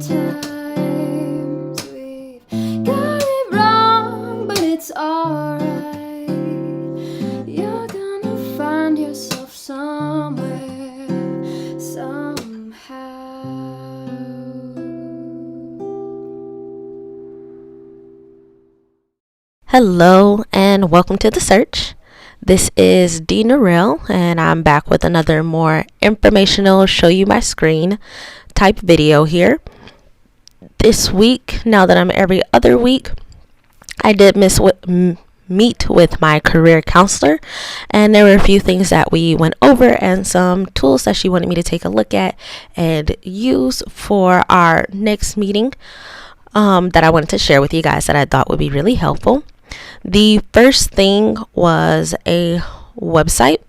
Sometimes we've got it wrong, but it's alright. You're gonna find yourself somewhere, somehow. Hello and welcome to The Search. This is Dee Norell and I'm back with another more informational show you my screen type video here. This week, now that I'm every other week, I did meet with my career counselor, and there were a few things that we went over and some tools that she wanted me to take a look at and use for our next meeting that I wanted to share with you guys that I thought would be really helpful. The first thing was a website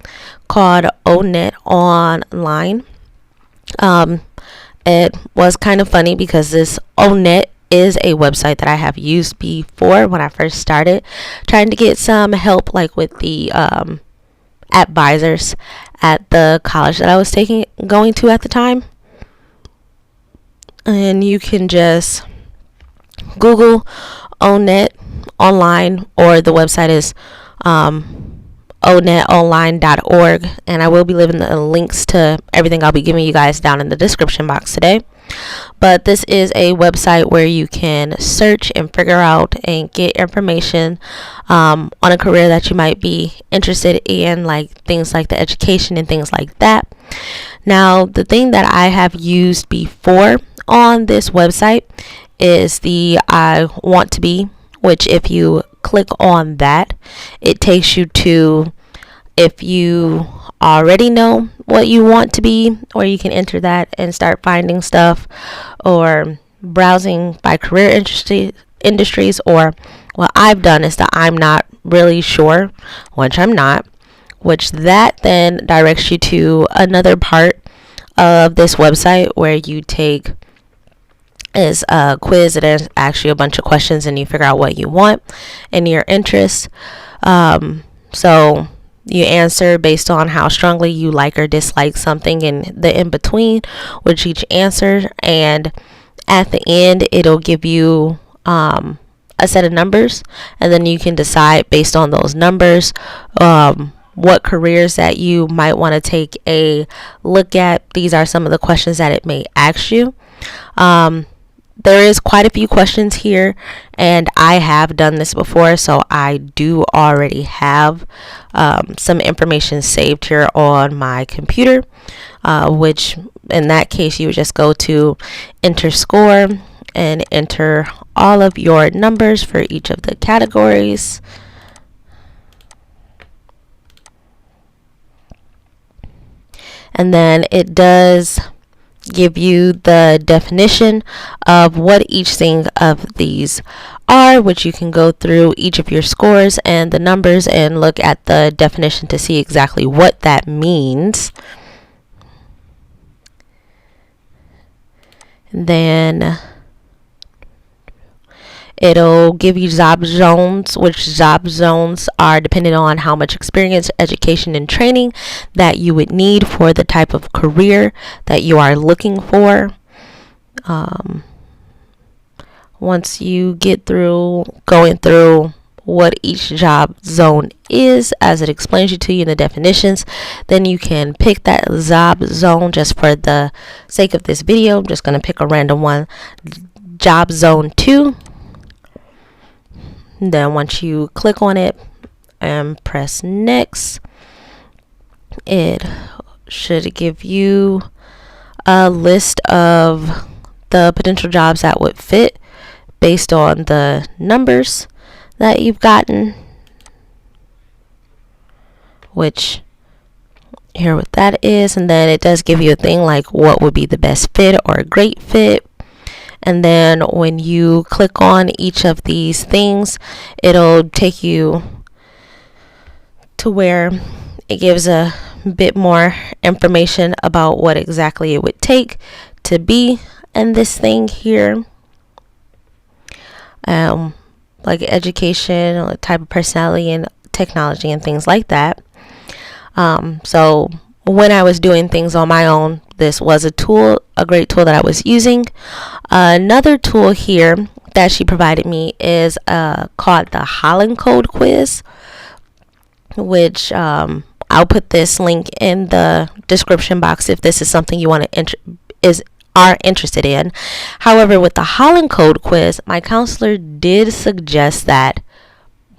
called Onnet online. It was kind of funny because this Onnet is a website that I have used before when I first started trying to get some help, like with the advisors at the college that I was going to at the time. And you can just Google Onnet online, or the website is onnetonline.org, and I will be leaving the links to everything I'll be giving you guys down in the description box today. But this is a website where you can search and figure out and get information on a career that you might be interested in, like things like the education and things like that. Now, the thing that I have used before on this website is the I want to be, which if you click on that, it takes you to, if you already know what you want to be, or you can enter that and start finding stuff or browsing by career industries, or what I've done is that I'm not really sure, which I'm not, which that then directs you to another part of this website where you take is a quiz that is actually a bunch of questions, and you figure out what you want and your interests. So you answer based on how strongly you like or dislike something, and the in between with each answer. And at the end, it'll give you a set of numbers, and then you can decide based on those numbers what careers that you might want to take a look at. These are some of the questions that it may ask you. There is quite a few questions here, and I have done this before, so I do already have some information saved here on my computer, which in that case you would just go to enter score and enter all of your numbers for each of the categories. And then it does give you the definition of what each thing of these are, which you can go through each of your scores and the numbers and look at the definition to see exactly what that means. And then it'll give you job zones, which job zones are dependent on how much experience, education, and training that you would need for the type of career that you are looking for. Once you get through going through what each job zone is, as it explains to you in the definitions, then you can pick that job zone. Just for the sake of this video, I'm just going to pick a random one, job zone 2. Then once you click on it and press next, it should give you a list of the potential jobs that would fit based on the numbers that you've gotten, which here what that is. And then it does give you a thing like what would be the best fit or a great fit. And then when you click on each of these things, it'll take you to where it gives a bit more information about what exactly it would take to be in this thing here. Like education, type of personality, and technology, and things like that. So when I was doing things on my own, this was a great tool that I was using. Another tool here that she provided me is called the Holland Code quiz, which I'll put this link in the description box if this is something you want to are interested in. However, with the Holland Code quiz, my counselor did suggest that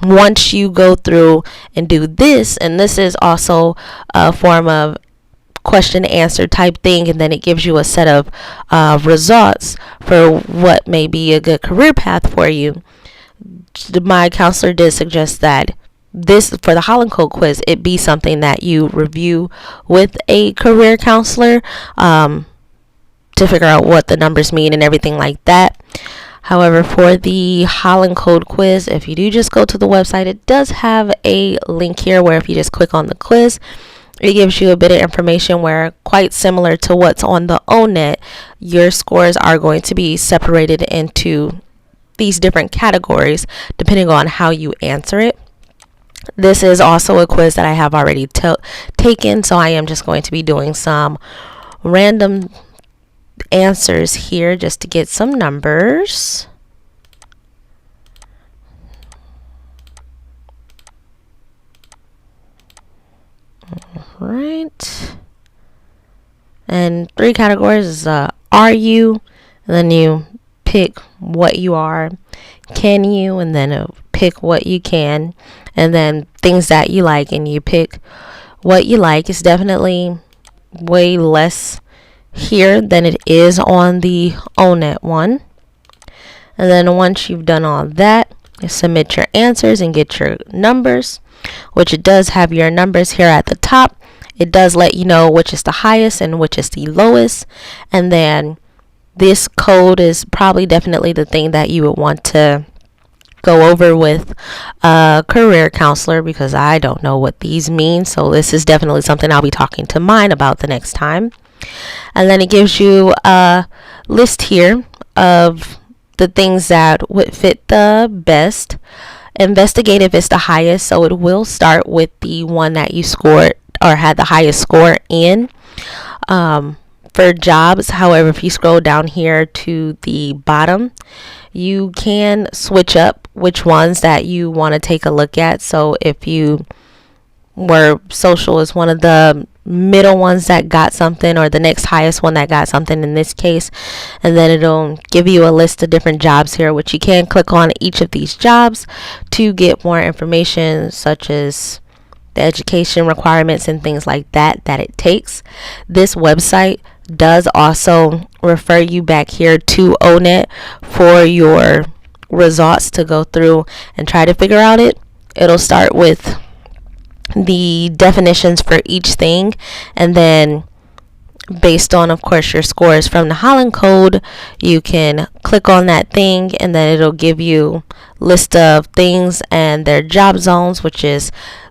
once you go through and do this, and this is also a form of question and answer type thing, and then it gives you a set of results for what may be a good career path for you. My counselor did suggest that this, for the Holland Code quiz, it be something that you review with a career counselor to figure out what the numbers mean and everything like that. However, for the Holland Code quiz, if you do just go to the website, it does have a link here where if you just click on the quiz, it gives you a bit of information where, quite similar to what's on the Onnet, your scores are going to be separated into these different categories depending on how you answer it. This is also a quiz that I have already taken, so I am just going to be doing some random answers here just to get some numbers. Right, and 3 categories is are you, and then you pick what you are, can you, and then pick what you can, and then things that you like, and you pick what you like. It's definitely way less here than it is on the Onnet one. And then once you've done all that, you submit your answers and get your numbers, which it does have your numbers here at the top. It does let you know which is the highest and which is the lowest. And then this code is probably definitely the thing that you would want to go over with a career counselor, because I don't know what these mean. So this is definitely something I'll be talking to mine about the next time. And then it gives you a list here of the things that would fit the best. Investigative is the highest, so it will start with the one that you scored or had the highest score in. For jobs, however, if you scroll down here to the bottom, you can switch up which ones that you want to take a look at. So if you were social is one of the middle ones that got something, or the next highest one that got something in this case, and then it'll give you a list of different jobs here, which you can click on each of these jobs to get more information, such as the education requirements and things like that it takes. This website does also refer you back here to Onnet for your results to go through and try to figure out it. It'll start with the definitions for each thing, and then based on, of course, your scores from the Holland Code, you can click on that thing, and then it'll give you list of things and their job zones, which is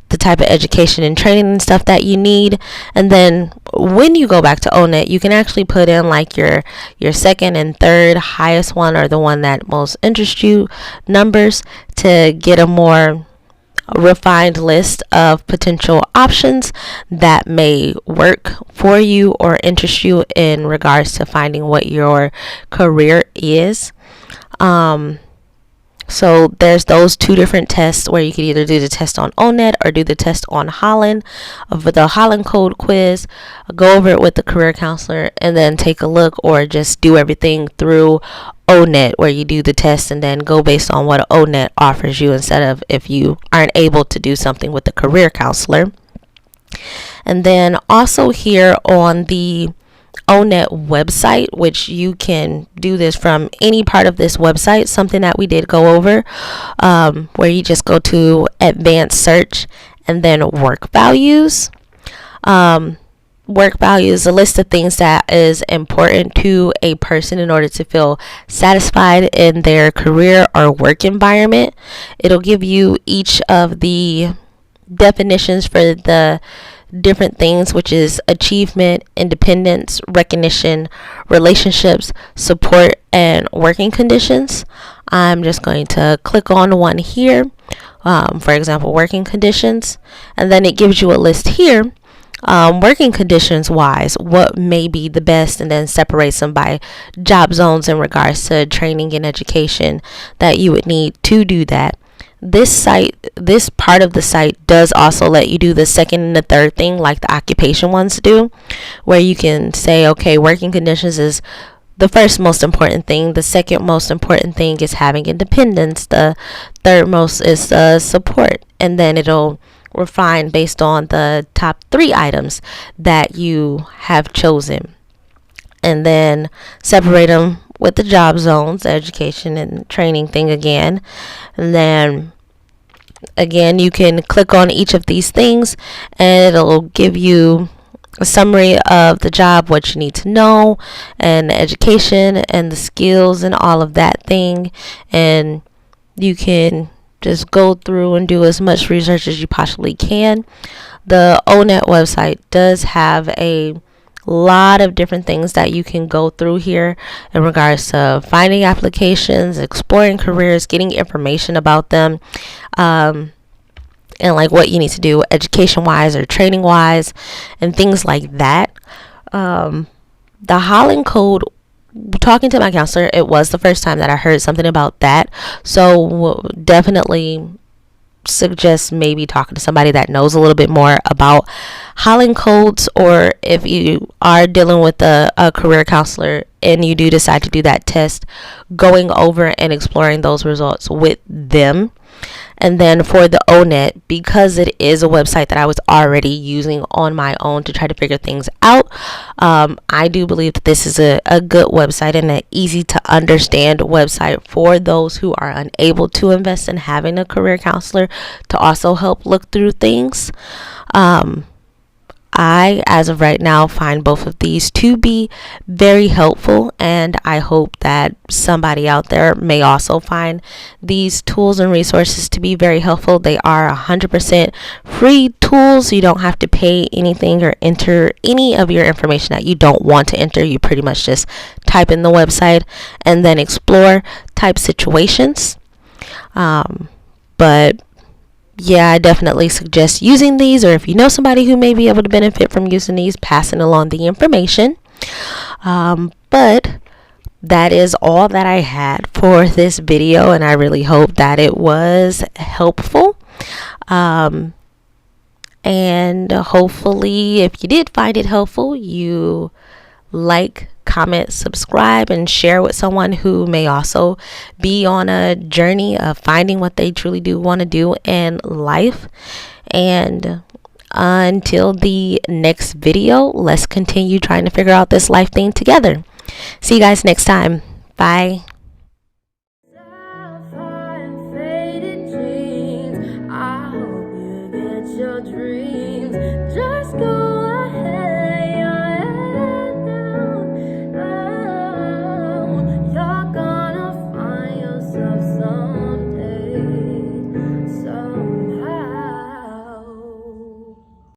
the type of education and training and stuff that you need. And then when you go back to Onnet, you can actually put in like your second and third highest one, or the one that most interests you, numbers, to get a more refined list of potential options that may work for you or interest you in regards to finding what your career is. So there's those 2 different tests where you could either do the test on Onnet or do the test on Holland, of the Holland Code quiz, go over it with the career counselor, and then take a look, or just do everything through Onnet where you do the test and then go based on what Onnet offers you, instead of if you aren't able to do something with the career counselor. And then also here on the Onnet website, which you can do this from any part of this website, something that we did go over, where you just go to advanced search and then work values. Work values, a list of things that is important to a person in order to feel satisfied in their career or work environment. It'll give you each of the definitions for the different things, which is achievement, independence, recognition, relationships, support, and working conditions. I'm just going to click on one here, for example, working conditions, and then it gives you a list here Working conditions wise, what may be the best, and then separates them by job zones in regards to training and education that you would need to do that. This part of the site does also let you do the second and the third thing like the occupation ones do, where you can say, okay, working conditions is the first most important thing. The second most important thing is having independence. The third most is support. And then it'll refine based on the top 3 items that you have chosen. And then separate them with the job zones, education and training thing again. And then again, you can click on each of these things and it'll give you a summary of the job, what you need to know, and the education and the skills and all of that thing. And you can just go through and do as much research as you possibly can. The Onnet website does have a lot of different things that you can go through here in regards to finding applications, exploring careers, getting information about them, and like what you need to do education wise or training wise and things like that. The Holland code, talking to my counselor, it was the first time that I heard something about that, so definitely suggest maybe talking to somebody that knows a little bit more about Holland codes, or if you are dealing with a career counselor and you do decide to do that test, going over and exploring those results with them. And then for the Onnet, because it is a website that I was already using on my own to try to figure things out, I do believe that this is a good website and an easy to understand website for those who are unable to invest in having a career counselor to also help look through things. I, as of right now, find both of these to be very helpful, and I hope that somebody out there may also find these tools and resources to be very helpful. They are 100% free tools. You don't have to pay anything or enter any of your information that you don't want to enter. You pretty much just type in the website and then explore type situations. But yeah, I definitely suggest using these, or if you know somebody who may be able to benefit from using these, passing along the information. But that is all that I had for this video, and I really hope that it was helpful. And hopefully, if you did find it helpful, you like, comment, subscribe, and share with someone who may also be on a journey of finding what they truly do want to do in life. And until the next video, let's continue trying to figure out this life thing together. See you guys next time. Bye. I hope you get your dreams.